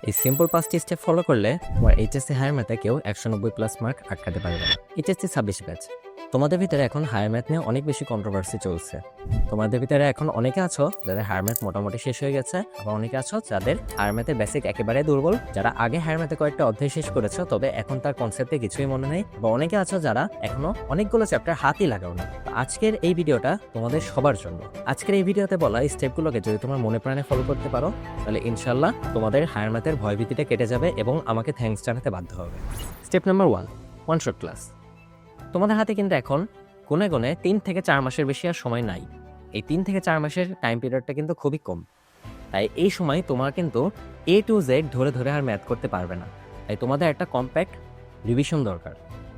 এই সিম্পল 5টি step follow করলে তোমার এইচএসসি হায়ার ম্যাথে কেউ 190+ মার্ক আটকাতে পারবে না। HSC 26 batch. তোমাদের ভিতরে এখন হায়ার ম্যাথ নিয়ে অনেক বেশি কন্ট্রোভার্সি চলছে। তোমাদের ভিতরে এখন অনেকে আছো যাদের হায়ার ম্যাথ মোটামুটি শেষ হয়ে গেছে, আবার অনেকে আছো যাদের হায়ার ম্যাথের বেসিক একেবারে দুর্বল, যারা আগে হায়ার ম্যাথে কয়েকটা অধ্যায় শেষ করেছো তবে এখন তার কনসেপ্টে কিছুই মনে নেই, বা অনেকে আছো যারা এখনো অনেকগুলো চ্যাপ্টার হাতই লাগাও না। আজকের এই ভিডিওটা তোমাদের সবার জন্য। আজকের এই ভিডিওতে বলা স্টেপগুলোকে যদি তোমার মনে প্রাণে ফলো করতে পারো তাহলে ইনশাল্লাহ তোমাদের হায়ার ম্যাথের ভয়ভীতিটা কেটে যাবে এবং আমাকে থ্যাঙ্কস জানাতে বাধ্য হবে। Step number 1, one shot class. তোমাদের হাতে কিন্তু এখন গুনে গুনে 3 থেকে 4 মাসের বেশি আর সময় নাই। এই 3 থেকে 4 মাসের টাইম পিরিয়ডটা কিন্তু খুবই কম। তাই এই সময় তোমার কিন্তু A to Z ধরে ধরে আর ম্যাথ করতে পারবে না। তাই তোমাদের একটা কম্প্যাক্ট রিভিশন দরকার।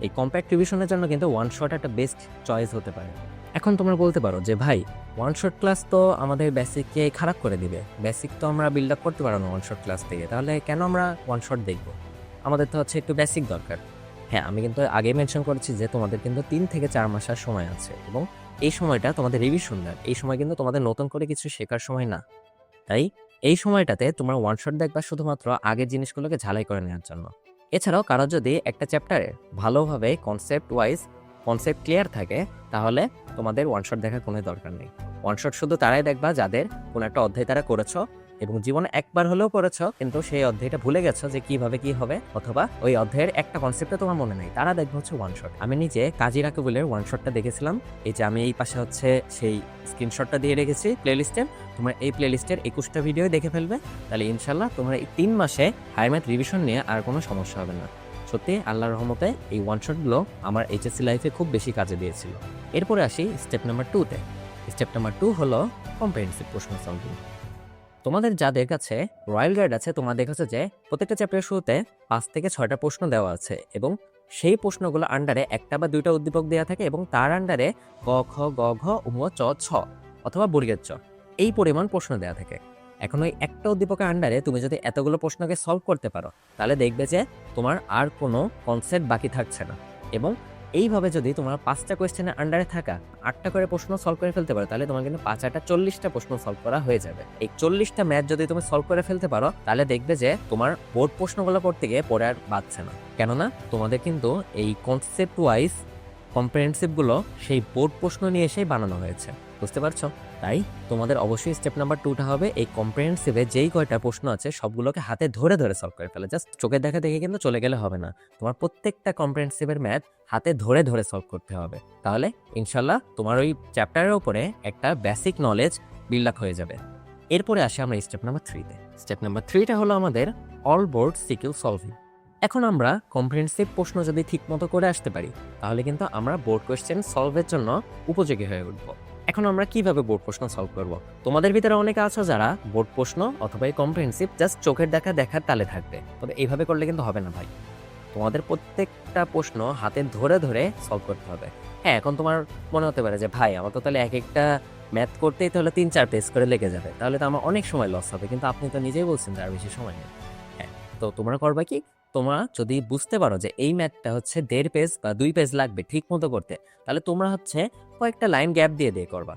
এই কম্প্যাক্ট রিভিশনের জন্য কিন্তু ওয়ান শট একটা বেস্ট চয়েস হতে পারে। এখন তোমরা বলতে পারো যে ভাই ওয়ান শট ক্লাস তো আমাদের বেসিককে খারাপ করে দিবে, বেসিক তো আমরা বিল্ড আপ করতে পারবো না ওয়ান শট ক্লাস থেকে, তাহলে কেন আমরা ওয়ান শট দেখবো? আমাদের তো হচ্ছে একটু বেসিক দরকার। হ্যাঁ, আমি কিন্তু আগে মেনশন করেছি যে তোমাদের কিন্তু 3 থেকে 4 মাসের সময় আছে এবং এই সময়টা তোমাদের রিভিশন দেয়। এই সময় কিন্তু তোমাদের নতুন করে কিছু শেখার সময় না। তাই এই সময়টাতে তোমরা ওয়ান শট দেখবা শুধুমাত্র আগের জিনিসগুলোকে ঝালাই করে নেওয়ার জন্য। এছাড়াও কারো যদি একটা চ্যাপ্টারে ভালোভাবে কনসেপ্ট ক্লিয়ার থাকে তাহলে তোমাদের ওয়ান শট দেখার কোনো দরকার নেই। ওয়ান শট শুধু তারাই দেখবা যাদের কোনো একটা অধ্যায় তারা করেছো এবং জীবনে একবার হলেও করেছো কিন্তু সেই অধ্যায়টা ভুলে গেছো যে কিভাবে কি হবে, অথবা ওই অধ্যায়ের একটা কনসেপ্টে তোমার মনে নেই, তারা দেখবে হচ্ছে ওয়ান শট। আমি নিজে কাজী রাকিবুলের ওয়ান শটটা দেখেছিলাম। এই যে আমি এই পাশে হচ্ছে সেই স্ক্রিনশটটা দিয়ে রেখেছি প্লেলিস্টে, তোমরা এই প্লেলিস্টের 21টা ভিডিও দেখে ফেলবে, তাহলে ইনশাল্লাহ তোমরা এই 3 মাসে হায়ার ম্যাথ রিভিশন নিয়ে আর কোনো সমস্যা হবে না। সত্যি আল্লাহর রহমতে এই ওয়ান শটগুলো আমার এইচএসসি লাইফে খুব বেশি কাজে দিয়েছিল। এরপরে আসি স্টেপ নাম্বার 2তে। স্টেপ নাম্বার 2 হলো কম্প্রিহেনসিভ প্রশ্ন সলভিং। তোমাদের যাদের কাছে রয়্যাল গাইড আছে তোমাদের কাছে যে প্রত্যেকটা চ্যাপ্টারের শুরুতে 5 থেকে 6টা প্রশ্ন দেওয়া আছে এবং সেই প্রশ্নগুলো আন্ডারে একটা বা দুইটা উদ্দীপক দেওয়া থাকে এবং তার আন্ডারে ক খ গ ঘ উম চ ছ অথবা বর্গের চ এই পরিমাণ প্রশ্ন দেওয়া থাকে। এখন ওই একটা উদ্দীপকের আন্ডারে তুমি যদি এতগুলো প্রশ্নকে সলভ করতে পারো তাহলে দেখবে যে তোমার আর কোনো কনসেপ্ট বাকি থাকছে না। এবং এইভাবে যদি তোমার 5টা কোয়েশ্চেনের আন্ডারে থাকা 8টা করে প্রশ্ন সলভ করে ফেলতে পারো তাহলে তোমার কিন্তু 5 8 40টা প্রশ্ন সলভ করা হয়ে যাবে। এই 40টা ম্যাথ যদি তুমি সলভ করে ফেলতে পারো তাহলে দেখবে যে তোমার বোর্ড প্রশ্নগুলো করতে গিয়ে পড়ে আর বাঁচছে না। কেননা তোমাদের কিন্তু এই কনসেপ্ট ওয়াইজ কম্প্রিহেনসিভগুলো সেই বোর্ড প্রশ্ন নিয়ে এসেই বানানো হয়েছে, বুঝতে পারছো? তাই তোমাদের অবশ্যই স্টেপ নাম্বার 2টা হবে এই কম্প্রিহেনসিভে যেই কয়টা প্রশ্ন আছে সবগুলোকে হাতে ধরে ধরে সলভ করে ফেলে। জাস্ট চোখের দেখা দেখে কিন্তু চলে গেলে হবে না, তোমার প্রত্যেকটা কম্প্রিহেনসিভের ম্যাথ হাতে ধরে ধরে সলভ করতে হবে। তাহলে ইনশাল্লাহ তোমার ওই চ্যাপ্টারের উপরে একটা বেসিক নলেজ বিল্ড আপ হয়ে যাবে। এরপরে আসি আমরা স্টেপ নাম্বার 3তে। স্টেপ নাম্বার 3টা হলো আমাদের অল বোর্ড সিকিউ সলভিং। এখন আমরা কম্প্রিহেনসিভ প্রশ্ন যদি ঠিক মতো করে আসতে পারি তাহলে কিন্তু আমরা বোর্ড কোয়েশ্চেন সলভের জন্য উপযোগী হয়ে উঠব। এখন আমরা কিভাবে বোর্ড প্রশ্ন সলভ করব? তোমাদের ভিতরে অনেকে আছে যারা বোর্ড প্রশ্ন অথবা এই কম্প্রিহেনসিভ জাস্ট চোখের দেখার তালে থাকবে, তবে এইভাবে করলে কিন্তু হবে না ভাই। তোমাদের প্রত্যেকটা প্রশ্ন হাতে ধরে ধরে সলভ করতে হবে। হ্যাঁ, এখন তোমার মনে হতে পারে যে ভাই আমার তো তাহলে এক একটা ম্যাথ করতেই তাহলে 3-4 পেজ করে লেগে যাবে, তাহলে তো আমার অনেক সময় লস হবে, কিন্তু আপনি তো নিজেই বলছেন যে আর বেশি সময় নেই। হ্যাঁ, তো তোমরা করবা কি, তোমরা যদি বুঝতে পারো যে এই ম্যাথটা হচ্ছে 1.5 পেজ বা 2 পেজ লাগবে ঠিক মতো করতে, তাহলে তোমরা হচ্ছে কয়েকটা লাইন গ্যাপ দিয়ে করবা।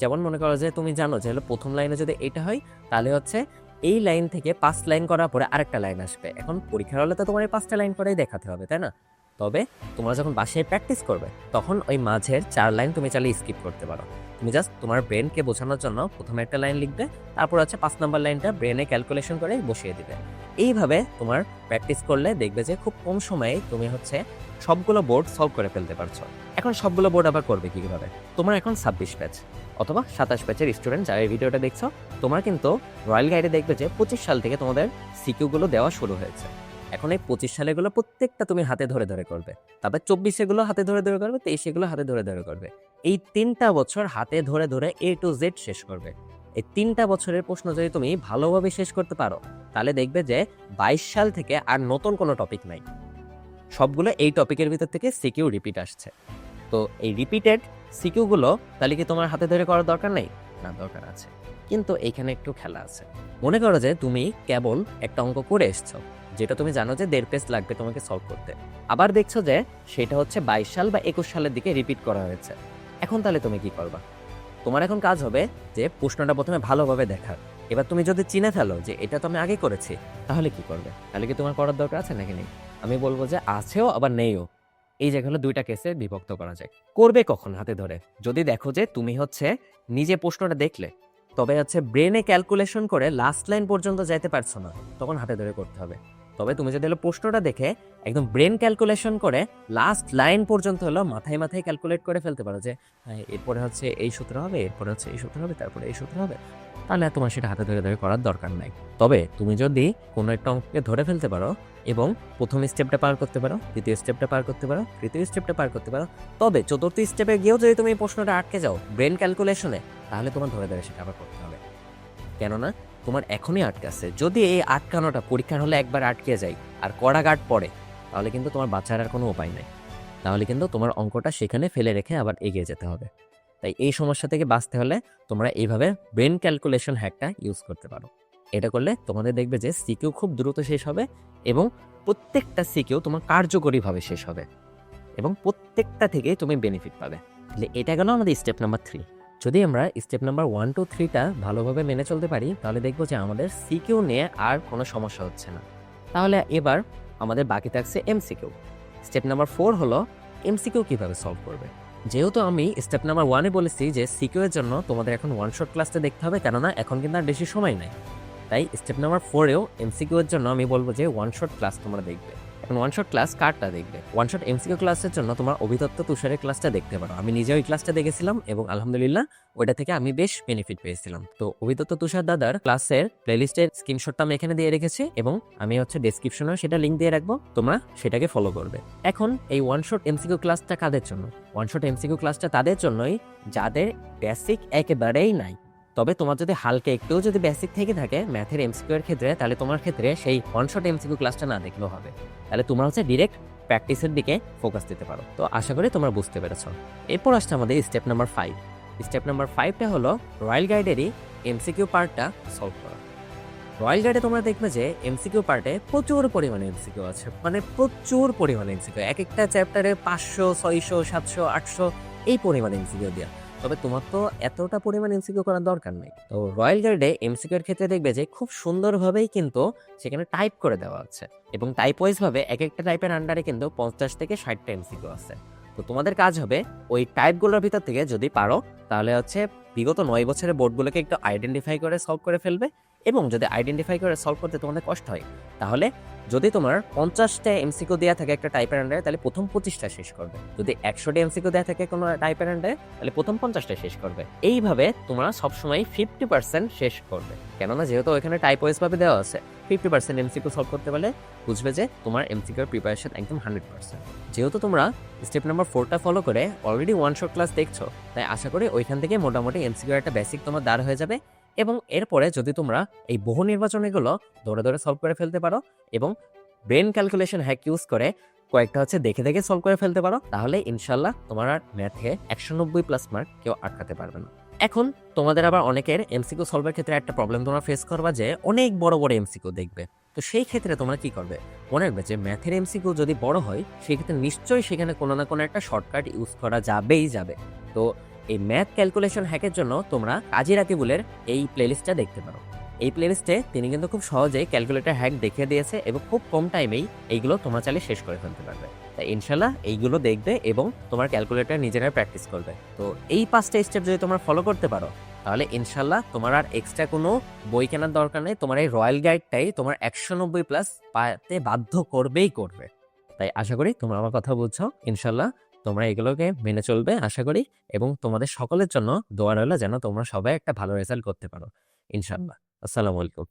যেমন মনে করো যে তুমি জানো যে হলো প্রথম লাইনে যদি এটা হয় তাহলে হচ্ছে এই লাইন থেকে 5 লাইন করার পরে আরেকটা লাইন আসবে। এখন পরীক্ষার হলে তো তোমার এই 5টা লাইন করেই দেখাতে হবে, তাই না? তবে তোমরা যখন বাসায় প্র্যাকটিস করবে তখন ওই মাঝের 4 লাইন তুমি চাইলে স্কিপ করতে পারো। তুমি জাস্ট তোমার ব্রেনকে বোঝানোর জন্য প্রথমে একটা লাইন লিখবে, তারপর হচ্ছে 5 নাম্বার লাইনটা ব্রেনে ক্যালকুলেশন করে বসিয়ে দিবে। এইভাবে তোমার প্র্যাকটিস করলে দেখবে যে খুব কম সময়ে তুমি হচ্ছে সবগুলো বোর্ড সলভ করে ফেলতে পারছো। এখন সবগুলো বোর্ড আবার করবে কিভাবে? তোমার এখন 26 ব্যাচ অথবা 27 ব্যাচের স্টুডেন্ট যারা এই ভিডিওটা দেখছো, তোমরা কিন্তু রয়্যাল গাইডে দেখবে যে 25 সাল থেকে তোমাদের সিকিউগুলো দেওয়া শুরু হয়েছে। এখন এই 25 সালেগুলো প্রত্যেকটা তুমি হাতে ধরে ধরে করবে, তারপর 24 এগুলো হাতে ধরে ধরে করবে, 23 এগুলো হাতে ধরে ধরে করবে। এই 3টা বছর হাতে ধরে ধরে A to Z শেষ করবে। এই 3টা বছরের প্রশ্ন যদি তুমি ভালোভাবে শেষ করতে পারো তাহলে দেখবে যে 22 সাল থেকে আর নতুন কোনো টপিক নাই, সবগুলো এই টপিকের ভিতর থেকে সিকিউ রিপিট আসছে। তো এই রিপিটেড সিকিউগুলো তাহলে কি তোমার হাতে ধরে করার দরকার নেই? না, দরকার আছে, কিন্তু এইখানে একটু খেলা আছে। মনে করো যে তুমি কেবল একটা অঙ্ক করে এসছো যেটা তুমি জানো যে 1.5 পেজ লাগবে তোমাকে সলভ করতে, আবার দেখছো যে সেটা হচ্ছে 22 সাল বা 21 সালের দিকে রিপিট করা হয়েছে। এখন তাহলে তুমি কি করবা? তোমার এখন কাজ হবে যে প্রশ্নটা প্রথমে ভালোভাবে দেখা, এবার তুমি যদি চিনে ফেলো যে এটা তো আমি আগে করেছি, তাহলে কি করবে? তাহলে কি তোমার করার দরকার আছে নাকি নেই? আমি বলবো যে আছেও আবার নেইও। এই জায়গাগুলো ২ টা কেসে বিভক্ত করা যায়। করবে কখন হাতে ধরে? যদি দেখো যে তুমি হচ্ছে নিজে প্রশ্নটা দেখলে, তবে হচ্ছে ব্রেনে ক্যালকুলেশন করে লাস্ট লাইন পর্যন্ত যাইতে পারছো না, তখন হাতে ধরে করতে হবে। তবে তুমি যদি হলো প্রশ্নটা দেখে একদম ব্রেন ক্যালকুলেশন করে লাস্ট লাইন পর্যন্ত হলো মাথায় মাথায় ক্যালকুলেট করে ফেলতে পারো যে হ্যাঁ, এরপরে হচ্ছে এই সূত্র হবে, এরপরে হচ্ছে এই সূত্র হবে, তারপরে এই সূত্র হবে, তাহলে আর তোমার সেটা হাতে ধরে ধরে করার দরকার নাই। তবে তুমি যদি কোনো একটা অঙ্ককে ধরে ফেলতে পারো এবং প্রথম স্টেপটা পার করতে পারো, দ্বিতীয় স্টেপটা পার করতে পারো, তৃতীয় স্টেপটা পার করতে পারো, তবে চতুর্থ স্টেপে গিয়েও যদি তুমি এই প্রশ্নটা আটকে যাও ব্রেন ক্যালকুলেশনে, তাহলে তোমার ধরে ধরে সেটা আবার করতে হবে। কেননা তোমার এখনই আটকাছে। যদি এই আটকানোটা পরীক্ষার হলে একবার আটকে যায় আর কড়া গার্ড পড়ে, তাহলে কিন্তু তোমার বাঁচার আর কোনো উপায় নেই। তাহলে কিন্তু তোমার অঙ্কটা সেখানে ফেলে রেখে আবার এগিয়ে যেতে হবে। তাই এই সমস্যা থেকে বাঁচতে হলে তোমরা এইভাবে ব্রেন ক্যালকুলেশন হ্যাকটা ইউজ করতে পারো। এটা করলে তোমাদের দেখবে যে সিকিউ খুব দ্রুত শেষ হবে এবং প্রত্যেকটা সিকিউ তোমার কার্যকরীভাবে শেষ হবে এবং প্রত্যেকটা থেকেই তুমি বেনিফিট পাবে। তাহলে এটা গেল আমাদের স্টেপ নাম্বার 3। যদি আমরা স্টেপ নাম্বার 1, 2, 3টা ভালোভাবে মেনে চলতে পারি, তাহলে দেখবো যে আমাদের সিকিউ নিয়ে আর কোনো সমস্যা হচ্ছে না। তাহলে এবার আমাদের বাকি থাকছে এমসিকিউ। স্টেপ নাম্বার 4 হলো এমসিকিউ কিভাবে সলভ করবে। যেহেতু আমি স্টেপ নাম্বার 1-এ বলেছি যে সিকিউ এর জন্য তোমাদের এখন ওয়ান শট ক্লাসটা দেখতে হবে, কেননা এখন কিন্তু আর বেশি সময় নাই। তাই স্টেপ নাম্বার 4-এও এমসিকিউ এর জন্য আমি বলবো যে ওয়ান শট ক্লাস তোমরা দেখবে। এখন ওয়ান শট ক্লাস কারটা দেখবে? ওয়ান শট এমসিকিউ ক্লাসের জন্য তোমার অভিদত্ত তুষারের ক্লাসটা দেখতে পারো। আমি নিজে ওই ক্লাসটা দেখেছিলাম এবং আলহামদুলিল্লাহ ওইটা থেকে আমি বেশ বেনিফিট পেয়েছিলাম। তো অভিদত্ত তুষার দাদার ক্লাসের প্লেলিস্টের স্ক্রিনশটটা আমি এখানে দিয়ে রেখেছি এবং আমি হচ্ছে ডেসক্রিপশনেও সেটা লিংক দিয়ে রাখবো, তোমরা সেটাকে ফলো করবে। এখন এই ওয়ান শট এমসিকিউ ক্লাসটা কাদের জন্য? ওয়ান শট এমসিকিউ ক্লাসটা তাদের জন্যই যাদের বেসিক একেবারেই নাই। তবে তোমার যদি হালকা একটু যদি বেসিক থেকে থাকে ম্যাথের এমসিকিউ এর ক্ষেত্রে, তাহলে তোমার ক্ষেত্রে সেই ওয়ান শট এমসিকিউ ক্লাসটা না দেখলেও হবে। তাহলে তোমরা হচ্ছে ডিরেক্ট প্র্যাকটিসের দিকে ফোকাস দিতে পারো। তো আশা করি তোমরা বুঝতে পেরেছো। এরপর আসছে আমাদের স্টেপ নাম্বার 5। স্টেপ নাম্বার 5টা হলো রয়্যাল গাইডেরই এমসিকিউ পার্টটা সলভ করা। রয়্যাল গাইডে তোমরা দেখবে যে এমসিকিউ পার্টে প্রচুর পরিমাণে এমসিকিউ আছে, মানে প্রচুর পরিমাণে এমসিকিউ। এক একটা চ্যাপ্টারে 500, 600, 700, 800 এই পরিমাণে এমসিকিউ দেওয়া। তবে তোমার তো এতটা পরিমাণ এমসিকিউ করার দরকার নেই। তো রয়্যাল গাইডে এমসিকিউ এর ক্ষেত্রে দেখবে যে খুব সুন্দরভাবেই কিন্তু সেখানে টাইপ করে দেওয়া আছে এবং টাইপ ওয়াইজ ভাবে এক একটা টাইপের আন্ডারে কিন্তু 50 থেকে 60টা এমসিকিউ আছে। তো তোমাদের কাজ হবে ওই টাইপগুলোর ভিতর থেকে যদি পারো, তাহলে হচ্ছে বিগত 9 বছরের বোর্ডগুলোকে একটু আইডেন্টিফাই করে সলভ করে ফেলবে। এবং যদি আইডেন্টিফাই করে সলভ করতে তোমাদের কষ্ট হয়, তাহলে যদি তোমার 50টা এমসিকিউ দেওয়া থাকে একটা টাইপের আন্ডারে, তাহলে প্রথম 25টা শেষ করবে। যদি 100টা এমসিকিউ দেওয়া থাকে কোনো টাইপের আন্ডারে, তাহলে প্রথম 50টা শেষ করবে। এইভাবে তোমরা সবসময় 50% শেষ করবে, কেননা যেহেতু ওইখানে টাইপ ওয়াইজ ভাবে দেওয়া আছে। 50% এমসিকিউ সলভ করতে পারলে বুঝবে যে তোমার এমসিকিউর প্রিপারেশন একদম 100%। যেহেতু তোমরা স্টেপ নাম্বার 4টা ফলো করে অলরেডি ওয়ান শট ক্লাস দেখছো, তাই আশা করি ওইখান থেকে মোটামুটি এমসিকিউর একটা বেসিক তোমার দাঁড় হয়ে যাবে। এবং এরপরে যদি তোমরা এই বহু নির্বাচনীগুলো ধরে ধরে সলভ করে ফেলতে পারো এবং ব্রেন ক্যালকুলেশন হ্যাক ইউজ করে কয়েকটা হচ্ছে দেখে দেখে সলভ করে ফেলতে পারো, তাহলে ইনশাল্লাহ তোমার আর ম্যাথে 190+ মার্ক কেউ আটকাতে পারবে না। এখন তোমাদের আবার অনেকের এমসিকিউ সলভের ক্ষেত্রে একটা প্রবলেম তোমরা ফেস করবা যে অনেক বড় বড় এমসিকিউ দেখবে। তো সেই ক্ষেত্রে তোমরা কি করবে? মনে রাখবে যে ম্যাথের এমসিকিউ যদি বড় হয়, সেই ক্ষেত্রে নিশ্চয়ই সেখানে কোনো না কোনো একটা শর্টকাট ইউজ করা যাবেই যাবে। তো এই ম্যাথ ক্যালকুলেশন হ্যাকের জন্য তোমরা কাজী রাকিবুলের এই প্লেলিস্টটা দেখতে পারো। এই প্লেলিস্টে তিনি কিন্তু খুব সহজেই ক্যালকুলেটর হ্যাক দেখিয়ে দিয়েছে এবং খুব কম টাইমেই এইগুলো তোমরা চাইলে শেষ করে ফেলতে পারবে। তাই ইনশাল্লাহ এইগুলো দেখবে এবং তোমার ক্যালকুলেটর নিজেরা প্র্যাকটিস করবে। তো এই 5টা স্টেপ যদি তোমরা ফলো করতে পারো, তাহলে ইনশাল্লাহ তোমার আর এক্সট্রা কোনো বই কেনার দরকার নেই। তোমার এই রয়্যাল গাইডটাই তোমার 190+ পাতে বাধ্য করবেই করবে। তাই আশা করি তোমরা আমার কথা বুঝছো। ইনশাল্লাহ তোমরা এগুলোকে মেনে চলবে আশা করি, এবং তোমাদের সকলের জন্য দোয়া রইল যেন তোমরা সবাই একটা ভালো রেজাল্ট করতে পারো ইনশাল্লাহ। আসসালামু আলাইকুম।